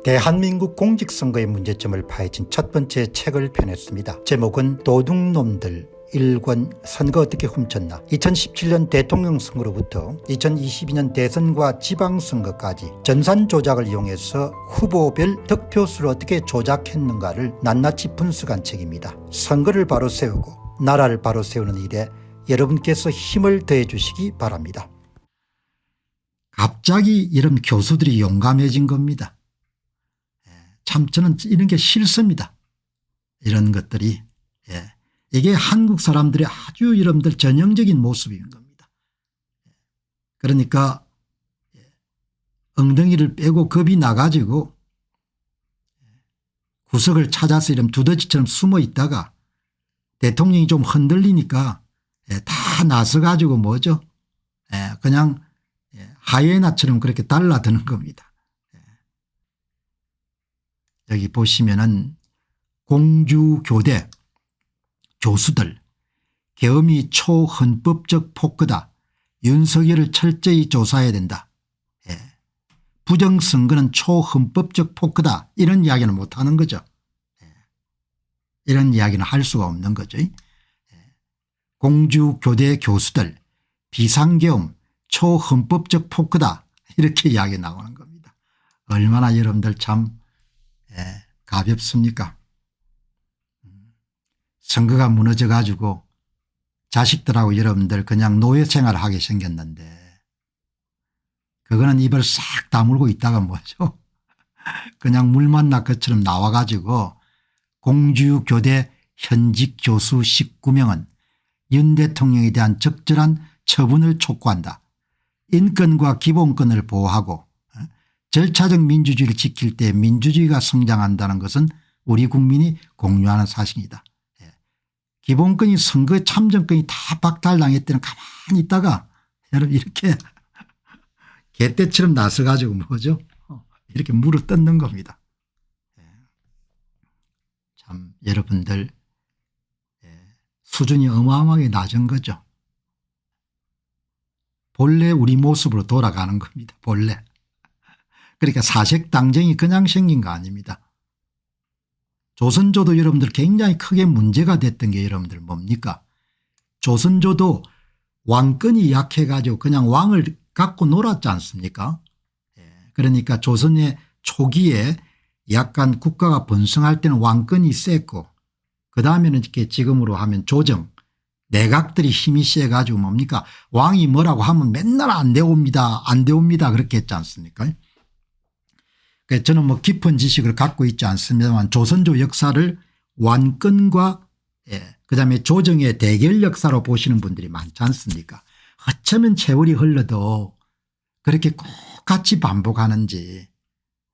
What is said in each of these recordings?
대한민국 공직선거의 문제점을 파헤친 첫 번째 책을 펴냈습니다. 제목은 도둑놈들 1권 선거 어떻게 훔쳤나. 2017년 대통령 선거로부터 2022년 대선과 지방선거까지 전산 조작을 이용해서 후보별 득표수를 어떻게 조작했는가를 낱낱이 분석한 책입니다. 선거를 바로 세우고 나라를 바로 세우는 일에 여러분께서 힘을 더해 주시기 바랍니다. 갑자기 이런 교수들이 용감해진 겁니다. 참 저는 이런 게 싫습니다. 이런 것들이. 이게 한국 사람들의 아주 여러분들 전형적인 모습인 겁니다. 그러니까 엉덩이를 빼고 겁이 나가지고 구석을 찾아서 이런 두더지처럼 숨어 있다가 대통령이 좀 흔들리니까 다 나서가지고 뭐죠? 그냥 하이에나처럼 그렇게 달라드는 겁니다. 여기 보시면은 공주교대 교수들 계엄이 초헌법적 폭거다. 윤석열을 철저히 조사해야 된다. 부정선거는 초헌법적 폭거다. 이런 이야기는 못하는 거죠. 이런 이야기는 할 수가 없는 거죠. 공주교대 교수들 비상계엄 초헌법적 폭거다. 이렇게 이야기 나오는 겁니다. 얼마나 여러분들 참 가볍습니까? 선거가 무너져 가지고 자식들하고 여러분들 그냥 노예 생활을 하게 생겼는데 그거는 입을 싹 다물고 있다가 뭐죠? 그냥 물 만난 것처럼 나와 가지고 공주교대 현직 교수 19명은 윤 대통령에 대한 적절한 처분을 촉구한다. 인권과 기본권을 보호하고 절차적 민주주의를 지킬 때 민주주의가 성장한다는 것은 우리 국민이 공유하는 사실이다. 기본권이 선거 참정권이 다 박탈당했을 때는 가만히 있다가 여러분 이렇게 개떼처럼 나서 가지고 뭐죠? 이렇게 물어 뜯는 겁니다. 참 여러분들 수준이 어마어마하게 낮은 거죠. 본래 우리 모습으로 돌아가는 겁니다. 본래. 그러니까 사색당정이 그냥 생긴 거 아닙니다. 조선조도 여러분들 굉장히 크게 문제가 됐던 게 여러분들 뭡니까? 조선조도 왕권이 약해 가지고 그냥 왕을 갖고 놀았지 않습니까? 그러니까 조선의 초기에 약간 국가가 번성할 때는 왕권이 셌고 그다음에는 이렇게 지금으로 하면 조정 내각들이 힘이 세 가지고 뭡니까? 왕이 뭐라고 하면 맨날 안 되옵니다. 안 되옵니다. 그렇게 했지 않습니까? 저는 뭐 깊은 지식을 갖고 있지 않습니다만 조선조 역사를 왕권과 그다음에 조정의 대결 역사로 보시는 분들이 많지 않습니까? 어쩌면 세월이 흘러도 그렇게 꼭 같이 반복하는지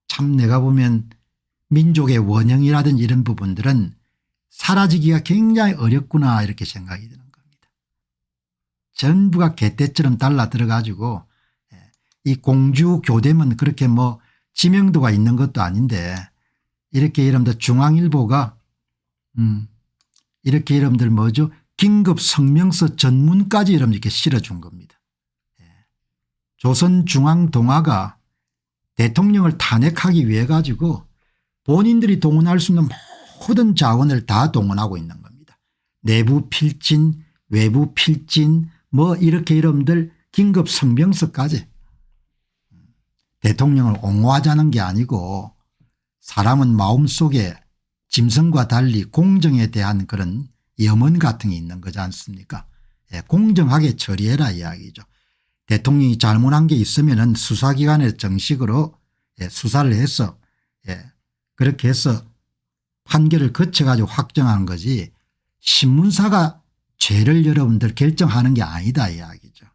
참 내가 보면 민족의 원형이라든지 이런 부분들은 사라지기가 굉장히 어렵구나 이렇게 생각이 드는 겁니다. 전부가 개떼처럼 달라 들어가지고 이 공주교대면 그렇게 뭐 지명도가 있는 것도 아닌데 이렇게 여러분들 중앙일보가 이렇게 여러분들 뭐죠? 긴급 성명서 전문까지 여러분 이렇게 실어준 겁니다. 조선중앙동아가 대통령을 탄핵하기 위해 가지고 본인들이 동원할 수 있는 모든 자원을 다 동원하고 있는 겁니다. 내부 필진 외부 필진 뭐 이렇게 여러분들 긴급 성명서까지 대통령을 옹호하자는 게 아니고 사람은 마음속에 짐승과 달리 공정에 대한 그런 염원 같은 게 있는 거지 않습니까? 공정하게 처리해라 이야기죠. 대통령이 잘못한 게 있으면은 수사기관에 정식으로 수사를 해서 그렇게 해서 판결을 거쳐가지고 확정하는 거지 신문사가 죄를 여러분들 결정하는 게 아니다 이야기죠.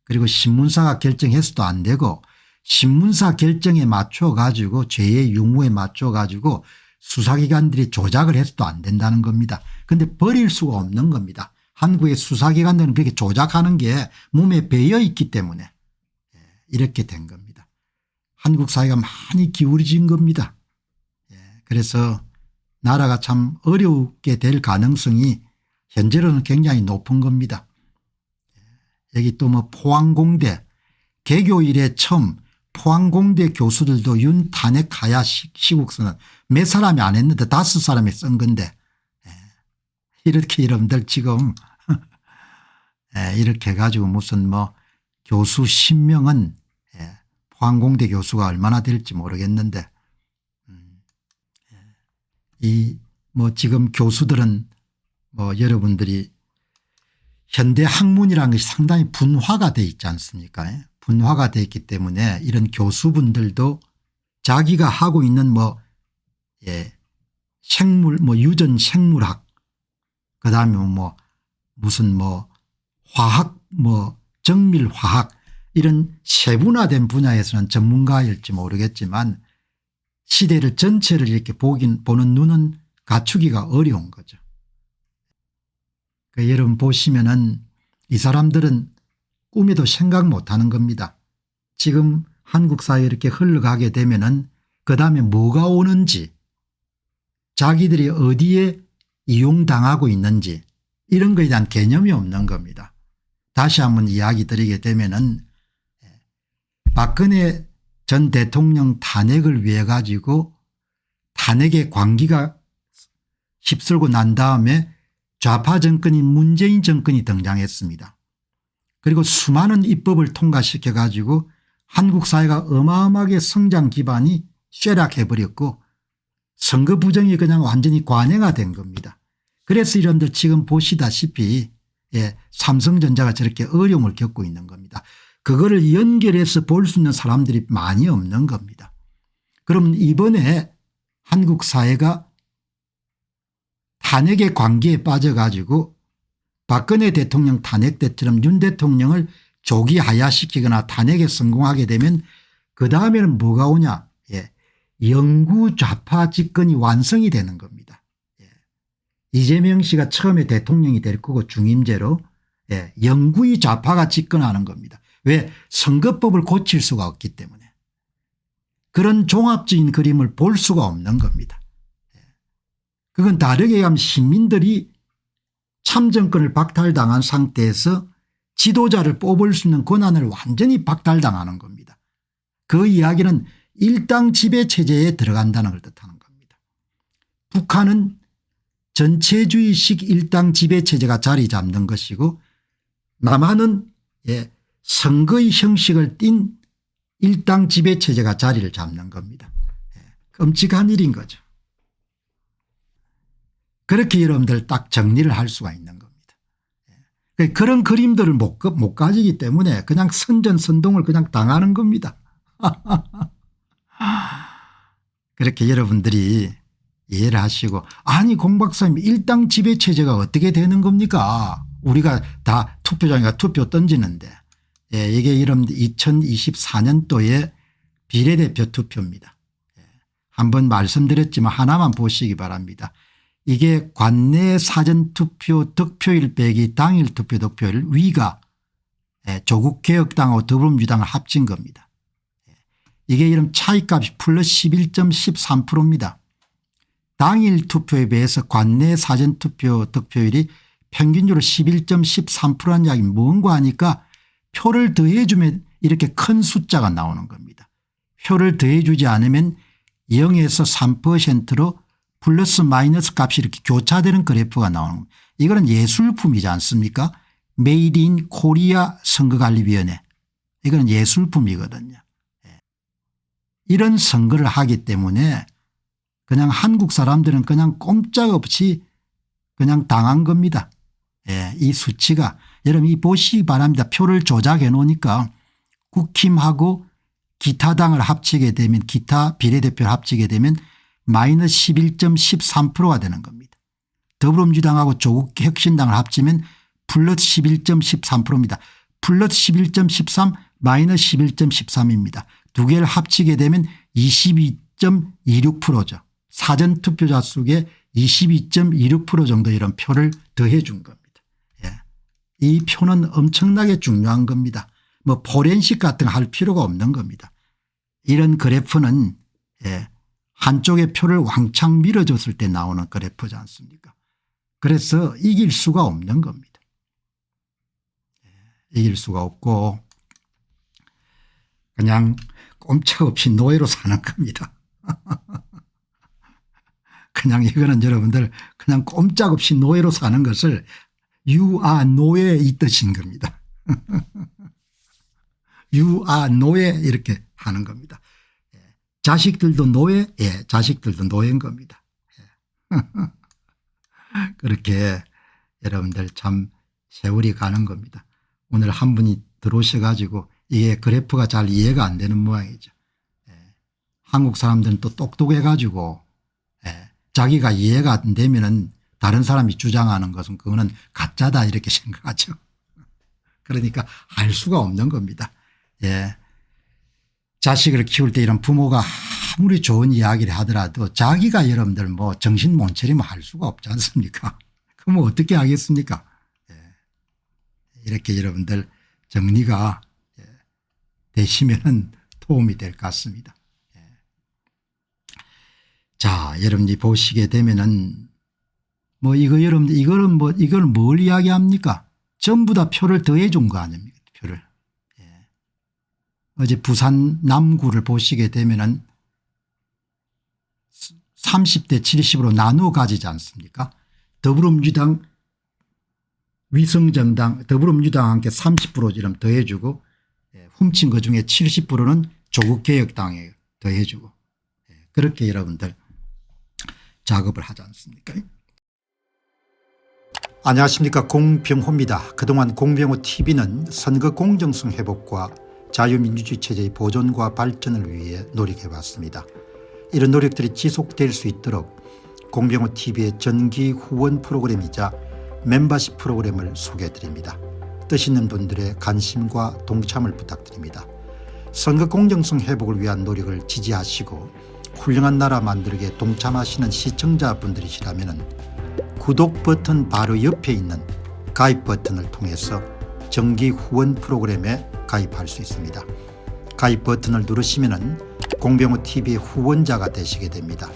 그리고 신문사가 결정해서도 안 되고 신문사 결정에 맞춰 가지고 죄의 유무에 맞춰 가지고 수사기관들이 조작을 해서도 안 된다는 겁니다. 그런데 버릴 수가 없는 겁니다. 한국의 수사기관들은 그렇게 조작하는 게 몸에 배어 있기 때문에 이렇게 된 겁니다. 한국 사회가 많이 기울어진 겁니다. 그래서 나라가 참 어렵게 될 가능성이 현재로는 굉장히 높은 겁니다. 여기 또 뭐 포항공대 개교 이래 처음 포항공대 교수들도 윤 탄핵 하야 시국서는 몇 사람이 안 했는데 5사람이 쓴 건데 이렇게 여러분들 지금 이렇게 해가지고 무슨 뭐 교수 10명은 포항공대 교수가 얼마나 될지 모르겠는데 이 뭐 지금 교수들은 뭐 여러분들이 현대 학문이라는 것이 상당히 분화가 돼 있지 않습니까? 분화가 돼 있기 때문에 이런 교수분들도 자기가 하고 있는 뭐 생물 뭐 유전 생물학 그다음에 뭐 무슨 뭐 화학 뭐 정밀화학 이런 세분화된 분야에서는 전문가일지 모르겠지만 시대를 전체를 이렇게 보는 눈은 갖추기가 어려운 거죠. 그러니까 여러분 보시면은 이 사람들은 꿈에도 생각 못하는 겁니다. 지금 한국 사회에 이렇게 흘러가게 되면은 그다음에 뭐가 오는지 자기들이 어디에 이용당하고 있는지 이런 거에 대한 개념이 없는 겁니다. 다시 한번 이야기 드리게 되면은 박근혜 전 대통령 탄핵을 위해 가지고 탄핵의 광기가 휩쓸고 난 다음에 좌파 정권인 문재인 정권이 등장했습니다. 그리고 수많은 입법을 통과시켜 가지고 한국 사회가 어마어마하게 성장 기반이 쇠락해 버렸고 선거 부정이 그냥 완전히 관행화된 겁니다. 그래서 이런들 지금 보시다시피 삼성전자가 저렇게 어려움을 겪고 있는 겁니다. 그거를 연결해서 볼 수 있는 사람들이 많이 없는 겁니다. 그럼 이번에 한국 사회가 탄핵의 관계에 빠져가지고 박근혜 대통령 탄핵 때처럼 윤 대통령을 조기 하야시키거나 탄핵에 성공하게 되면 그다음에는 뭐가 오냐. 영구 좌파 집권이 완성이 되는 겁니다. 이재명 씨가 처음에 대통령이 될 거고 중임제로 영구히 좌파가 집권하는 겁니다. 왜? 선거법을 고칠 수가 없기 때문에. 그런 종합적인 그림을 볼 수가 없는 겁니다. 그건 다르게 하면 시민들이 참정권을 박탈당한 상태에서 지도자를 뽑을 수 있는 권한을 완전히 박탈당하는 겁니다. 그 이야기는 일당 지배체제에 들어간다는 걸 뜻하는 겁니다. 북한은 전체주의식 일당 지배체제가 자리 잡는 것이고 남한은 선거의 형식을 띤 일당 지배체제가 자리를 잡는 겁니다. 끔찍한 일인 거죠. 그렇게 여러분들 딱 정리를 할 수가 있는 겁니다. 그런 그림들을 못 가지기 때문에 그냥 선전선동을 그냥 당하는 겁니다. 그렇게 여러분들이 이해를 하시고 아니 공 박사님 일당 지배체제가 어떻게 되는 겁니까? 우리가 다 투표장에 투표 던지는데 이게 여러분들 2024년도에 비례대표 투표입니다. 한번 말씀드렸지만 하나만 보시기 바랍니다. 이게 관내 사전투표 득표일 빼기 당일 투표 득표일 위가 조국개혁당하고 더불어민주당을 합친 겁니다. 이게 이런 차이값이 플러스 11.13%입니다. 당일 투표에 비해서 관내 사전투표 득표율이 평균적으로 11.13%라는 이야기 뭔가 하니까 표를 더해 주면 이렇게 큰 숫자가 나오는 겁니다. 표를 더해 주지 않으면 0에서 3%로 플러스 마이너스 값이 이렇게 교차되는 그래프가 나오는 겁니다. 이거는 예술품이지 않습니까? 메이드 인 코리아 선거관리위원회. 이거는 예술품이거든요. 이런 선거를 하기 때문에 그냥 한국 사람들은 그냥 꼼짝없이 그냥 당한 겁니다. 이 수치가 여러분 이 보시기 바랍니다. 표를 조작해 놓으니까 국힘하고 기타 당을 합치게 되면 기타 비례대표를 합치게 되면 마이너스 11.13%가 되는 겁니다. 더불어민주당하고 조국혁신당을 합치면 플러스 11.13%입니다. 플러스 11.13 마이너스 11.13입니다. 두 개를 합치게 되면 22.26%죠. 사전투표자 수의 22.26% 정도 이런 표를 더해 준 겁니다. 이 표는 엄청나게 중요한 겁니다. 뭐 포렌식 같은 거 할 필요가 없는 겁니다. 이런 그래프는 한쪽의 표를 왕창 밀어줬을 때 나오는 그래프지 않습니까? 그래서 이길 수가 없는 겁니다. 이길 수가 없고 그냥 꼼짝없이 노예로 사는 겁니다. 그냥 이거는 여러분들 그냥 꼼짝없이 노예로 사는 것을 유아 노예 이 뜻인 겁니다. 유아 노예 이렇게 하는 겁니다. 자식들도 노예? 예, 자식들도 노예인 겁니다. 그렇게 여러분들 참 세월이 가는 겁니다. 오늘 한 분이 들어오셔 가지고 이게 그래프가 잘 이해가 안 되는 모양이죠. 한국 사람들은 또 똑똑해 가지고 자기가 이해가 안 되면은 다른 사람이 주장하는 것은 그거는 가짜다 이렇게 생각하죠. 그러니까 알 수가 없는 겁니다. 예. 자식을 키울 때 이런 부모가 아무리 좋은 이야기를 하더라도 자기가 여러분들 뭐 정신 못 차리면 할 수가 없지 않습니까? 그럼 어떻게 하겠습니까? 예. 이렇게 여러분들 정리가 되시면은 도움이 될 것 같습니다. 예. 자, 여러분들이 보시게 되면은 뭐 이거 여러분들 이거는 뭐 이걸 뭘 이야기합니까? 전부 다 표를 더해 준 거 아닙니까? 표를. 예. 어제 부산 남구를 보시게 되면은 30대 70으로 나누어 가지지 않습니까? 더불어민주당 위성정당 더불어민주당과 함께 30% 지름 더해 주고 훔친 것 중에 70%는 조국개혁당에 더해 주고 그렇게 여러분들 작업을 하지 않습니까? 안녕하십니까, 공병호입니다. 그동안 공병호 TV는 선거 공정성 회복과 자유민주주의 체제의 보존과 발전을 위해 노력해왔습니다. 이런 노력들이 지속될 수 있도록 공병호 TV의 정기 후원 프로그램이자 멤버십 프로그램을 소개해드립니다. 뜻 있는 분들의 관심과 동참을 부탁드립니다. 선거 공정성 회복을 위한 노력을 지지하시고 훌륭한 나라 만들기에 동참하시는 시청자분들이시라면 구독 버튼 바로 옆에 있는 가입 버튼을 통해서 정기 후원 프로그램에 가입할 수 있습니다. 가입 버튼을 누르시면 공병호 TV의 후원자가 되시게 됩니다.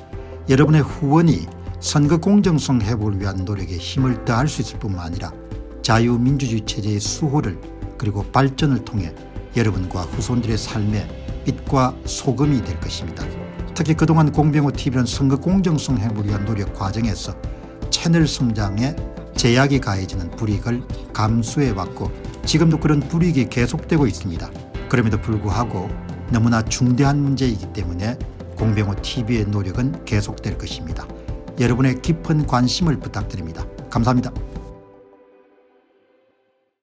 여러분의 후원이 선거 공정성 회복을 위한 노력에 힘을 더할 수 있을 뿐만 아니라 자유민주주의 체제의 수호를 그리고 발전을 통해 여러분과 후손들의 삶에 빛과 소금이 될 것입니다. 특히 그동안 공병호 TV는 선거 공정성 회복을 위한 노력 과정에서 채널 성장에 제약이 가해지는 불이익을 감수해왔고 지금도 그런 불이익이 계속되고 있습니다. 그럼에도 불구하고 너무나 중대한 문제이기 때문에 공병호 TV의 노력은 계속될 것입니다. 여러분의 깊은 관심을 부탁드립니다. 감사합니다.